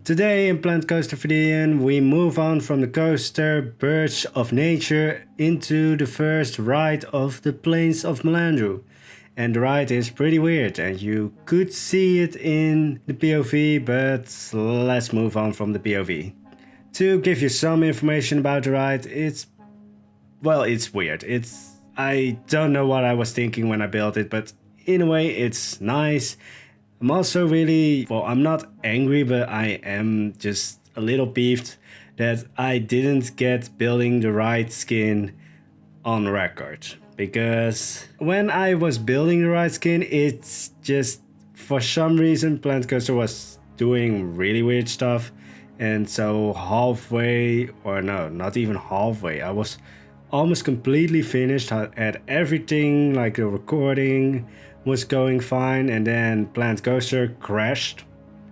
Today in Plant Coaster Vaddjian, we move on from the coaster Birds of Nature into the first ride of the Plains of Melandru. And the ride is pretty weird and you could see it in the POV, but let's move on from the POV. To give you some information about the ride, it's weird. I don't know what I was thinking when I built it, but in a way it's nice. I'm also really, I'm not angry, but I am just a little peeved that I didn't get building the right skin on record. Because when I was building the right skin, it's just, for some reason, Plant Coaster was doing really weird stuff. And so halfway, or no, not even halfway, I was almost completely finished at everything, like the recording was going fine, and then Plant Coaster crashed.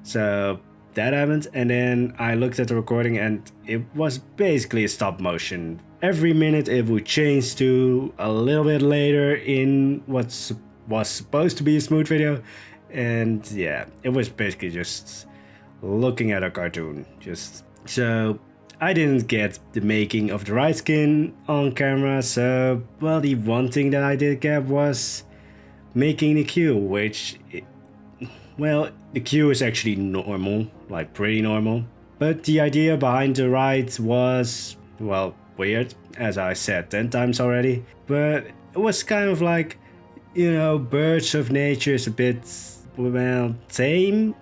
So that happened, and then I looked at the recording and it was basically a stop motion. Every minute it would change to a little bit later in what was supposed to be a smooth video, and yeah, it was basically just looking at a cartoon. So I didn't get the making of the right skin on camera, so well, the one thing that I did get was making the queue, which, well, the queue is actually normal, like pretty normal. But the idea behind the ride was, well, weird, as I said 10 times already. But it was kind of like, you know, Birds of Nature is a bit, well, tame.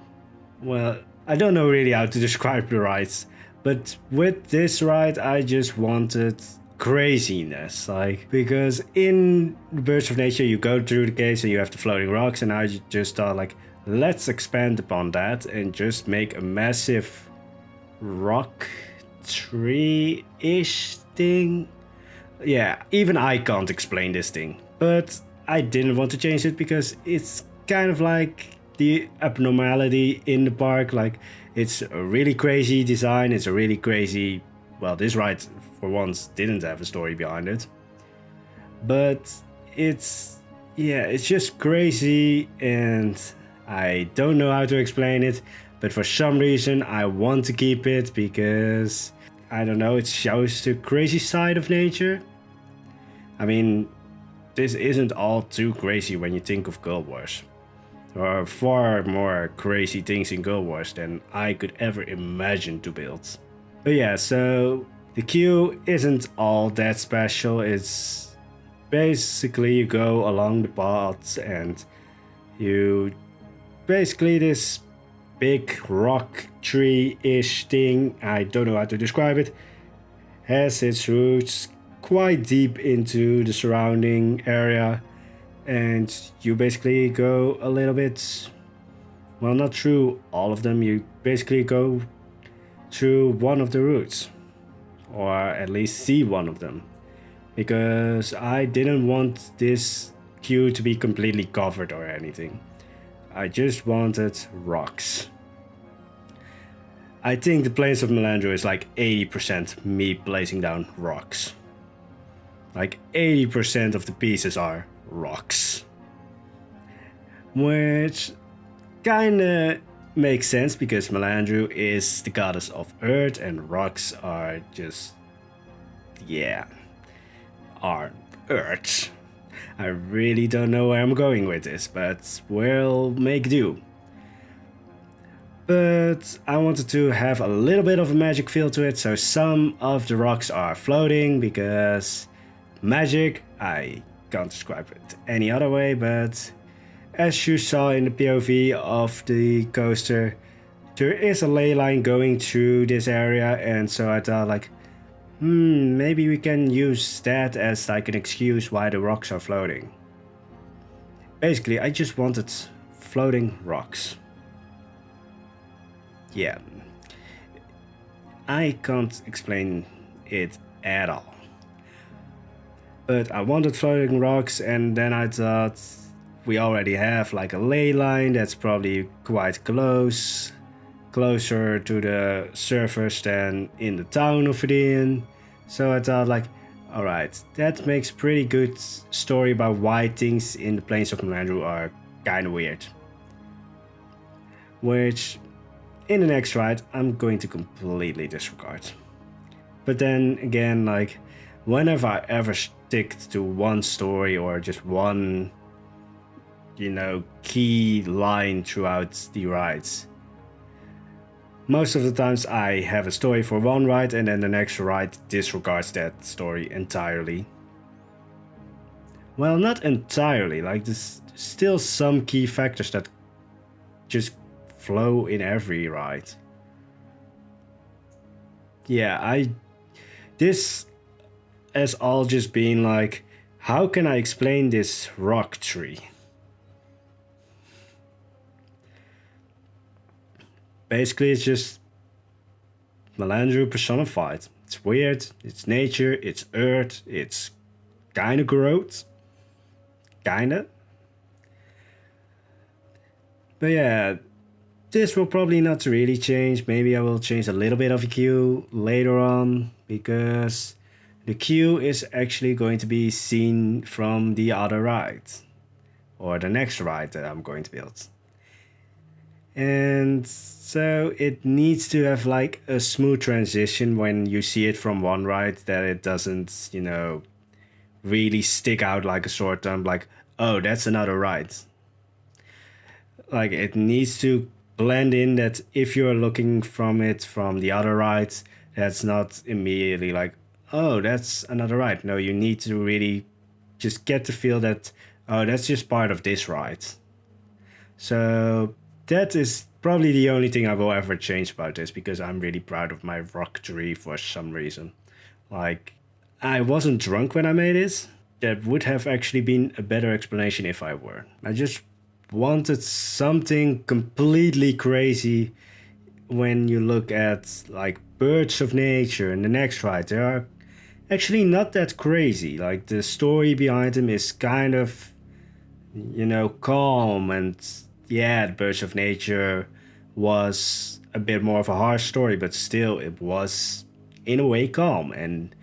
Well, I don't know really how to describe the rides. But with this ride, I just wanted craziness, like, because in Birds of Nature you go through the caves and you have the floating rocks, and I just thought, like, let's expand upon that and just make a massive rock tree-ish thing. Yeah, even I can't explain this thing, but I didn't want to change it because it's kind of like the abnormality in the park. Like, it's a really crazy design, it's a really crazy, well, this ride for once didn't have a story behind it, but it's just crazy, and I don't know how to explain it, but for some reason I want to keep it because, I don't know, it shows the crazy side of nature. I mean, this isn't all too crazy when you think of Girl Wars. There are far more crazy things in Girl Wars than I could ever imagine to build. But yeah, so the queue isn't all that special. It's basically you go along the paths and you basically this big rock tree-ish thing, I don't know how to describe it, has its roots quite deep into the surrounding area, and you basically go a little bit, well, not through all of them, you basically go through one of the routes, or at least see one of them, because I didn't want this queue to be completely covered or anything. I just wanted rocks. I think the Plains of Melandru is like 80% me placing down rocks. Like 80% of the pieces are rocks. Which kinda makes sense because Melandru is the goddess of earth and rocks are just, are earth. I really don't know where I'm going with this, but we'll make do. But I wanted to have a little bit of a magic feel to it, so some of the rocks are floating because magic, I can't describe it any other way, but as you saw in the POV of the coaster, there is a ley line going through this area, and so I thought, like, maybe we can use that as like an excuse why the rocks are floating. Basically, I just wanted floating rocks. Yeah. I can't explain it at all. But I wanted floating rocks, and then I thought we already have like a ley line that's probably quite closer to the surface than in the town of Vaddjian. So I thought, like, alright, that makes pretty good story about why things in the Plains of Melandru are kinda weird. which in the next ride I'm going to completely disregard. But then again, like, whenever I ever stick to one story or just one, key line throughout the rides, most of the times I have a story for one ride and then the next ride disregards that story entirely. Well, not entirely, like there's still some key factors that just flow in every ride. Yeah, this has all just been like, how can I explain this rock tree? Basically, it's just Melandru personified. It's weird, it's nature, it's earth, it's kinda growth. Kinda. But yeah, this will probably not really change. Maybe I will change a little bit of the queue later on, because the queue is actually going to be seen from the other ride, or the next ride that I'm going to build. And so it needs to have like a smooth transition when you see it from one ride, that it doesn't, really stick out like a sore thumb, like, oh, that's another ride. Like, it needs to blend in, that if you're looking from it from the other rides, that's not immediately like, oh, that's another ride. No, you need to really just get the feel that, oh, that's just part of this ride. So that is probably the only thing I will ever change about this, because I'm really proud of my rock tree for some reason. Like, I wasn't drunk when I made it. That would have actually been a better explanation if I were. I just wanted something completely crazy. When you look at like Birds of Nature and the next ride, they are actually not that crazy. Like, the story behind them is kind of, calm, and yeah, Birds of Nature was a bit more of a harsh story, but still it was in a way calm. And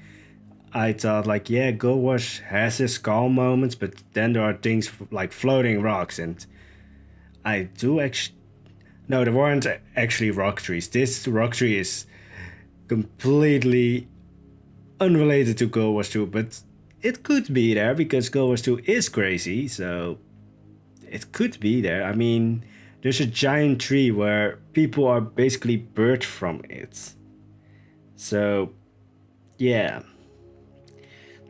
I thought, like, yeah, Go Wash has its calm moments, but then there are things like floating rocks, and I do actually... No, there weren't actually rock trees. This rock tree is completely unrelated to Go Wash 2, but it could be there because Go Wash 2 is crazy, so it could be there. I mean, there's a giant tree where people are basically birthed from it. So, yeah.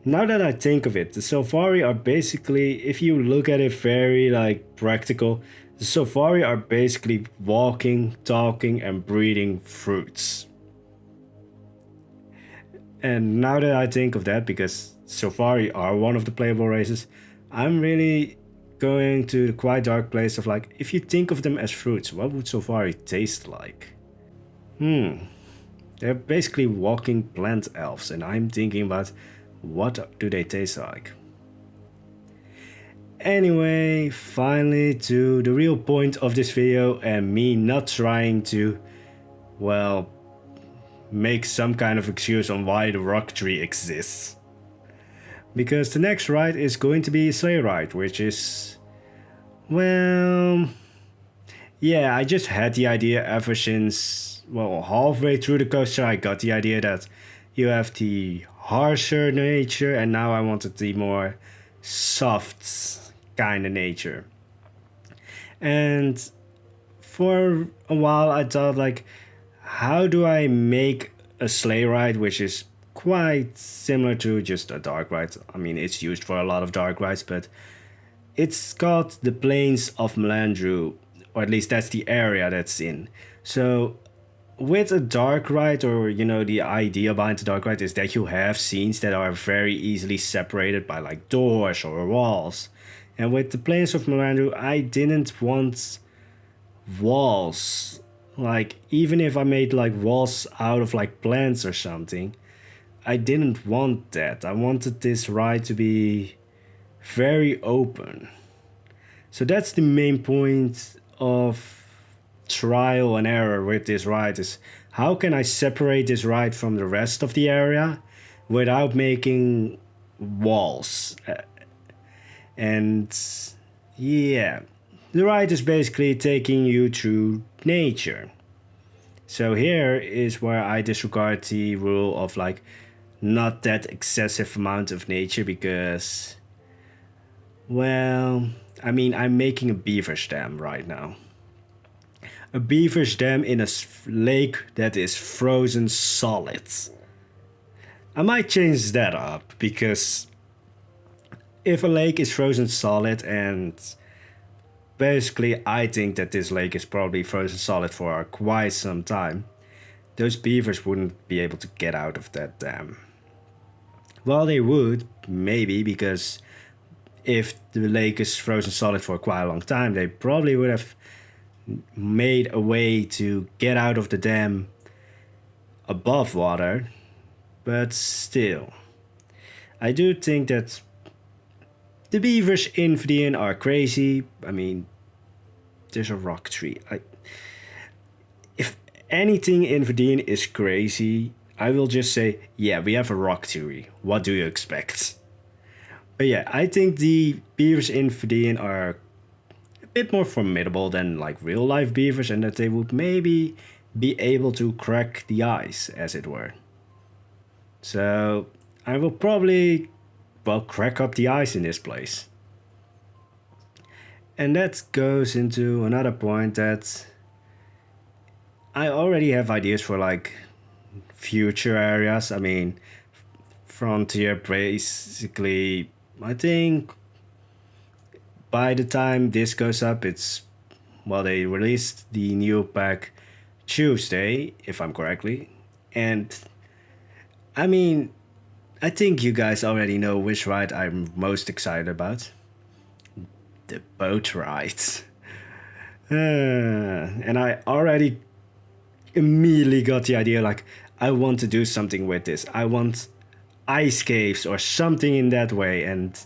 Now that I think of it, the Safari are basically, if you look at it very like practical, the Safari are basically walking, talking, and breeding fruits. And now that I think of that, because Safari are one of the playable races, I'm really going to the quite dark place of like, if you think of them as fruits, what would Safari taste like? They're basically walking plant elves, and I'm thinking about, what do they taste like? Anyway, finally to the real point of this video, and me not trying to, well, make some kind of excuse on why the rock tree exists. Because the next ride is going to be Sleigh Ride, which is, well, yeah, I just had the idea ever since, well, halfway through the coaster I got the idea that you have the harsher nature, and now I wanted the more soft kind of nature. And for a while I thought, like, how do I make a sleigh ride which is quite similar to just a dark ride? I mean, it's used for a lot of dark rides, but it's called the Plains of Melandru, or at least that's the area that's in. So with a dark ride, or the idea behind the dark ride is that you have scenes that are very easily separated by like doors or walls. And with the Plains of Melandru, I didn't want walls. Like, even if I made like walls out of like plants or something, I didn't want that. I wanted this ride to be very open. So that's the main point of trial and error with this ride, is how can I separate this ride from the rest of the area without making walls. And yeah, The ride is basically taking you through nature. So here is where I disregard the rule of like not that excessive amount of nature because, well, I mean, I'm making a beaver's dam right now. A beaver's dam in a lake that is frozen solid. I might change that up because if a lake is frozen solid, and basically I think that this lake is probably frozen solid for quite some time, those beavers wouldn't be able to get out of that dam. Well, they would, maybe, because if the lake is frozen solid for quite a long time, they probably would have made a way to get out of the dam above water. But still, I do think that the beavers in Vaddjian are crazy. I mean, there's a rock tree. If anything in Vaddjian is crazy, I will just say, yeah, we have a rock tree. What do you expect? But yeah, I think the beavers in Vaddjian are a bit more formidable than like real life beavers, and that they would maybe be able to crack the ice, as it were. So I will probably, well, crack up the ice in this place. And that goes into another point that I already have ideas for like future areas. I mean, Frontier basically, I think by the time this goes up, it's, well, they released the new pack Tuesday, if I'm correctly. And I mean, I think you guys already know which ride I'm most excited about. The boat rides. And I already immediately got the idea, like, I want to do something with this. I want ice caves or something in that way. And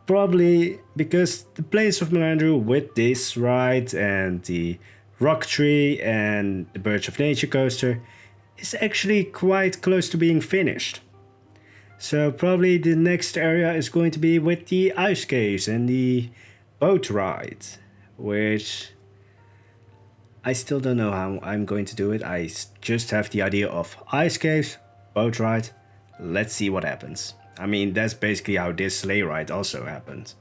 probably because the Plains of Melandru with this ride and the rock tree and the Birds of Nature coaster is actually quite close to being finished. So probably the next area is going to be with the ice caves and the boat ride, which I still don't know how I'm going to do it. I just have the idea of ice caves, boat ride. Let's see what happens. I mean, that's basically how this sleigh ride also happened.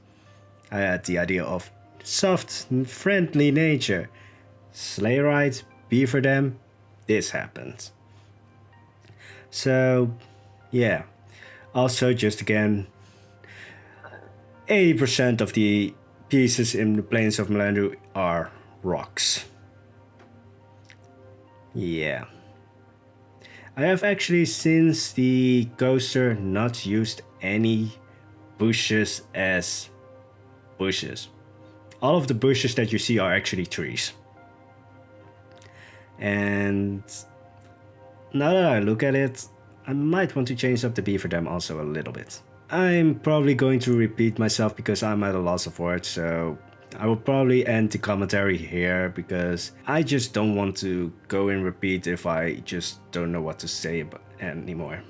I had the idea of soft, friendly nature. Sleigh ride, beaver dam, this happened. So, yeah. Also, just again, 80% of the pieces in the Plains of Melandru are rocks. Yeah. I have actually, since the coaster, not used any bushes as bushes. All of the bushes that you see are actually trees. And now that I look at it, I might want to change up the beaver dam also a little bit. I'm probably going to repeat myself because I'm at a loss of words, so I will probably end the commentary here because I just don't want to go and repeat if I just don't know what to say anymore.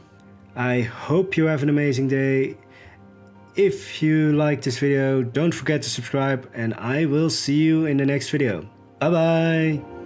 I hope you have an amazing day. If you like this video, don't forget to subscribe, and I will see you in the next video. Bye bye!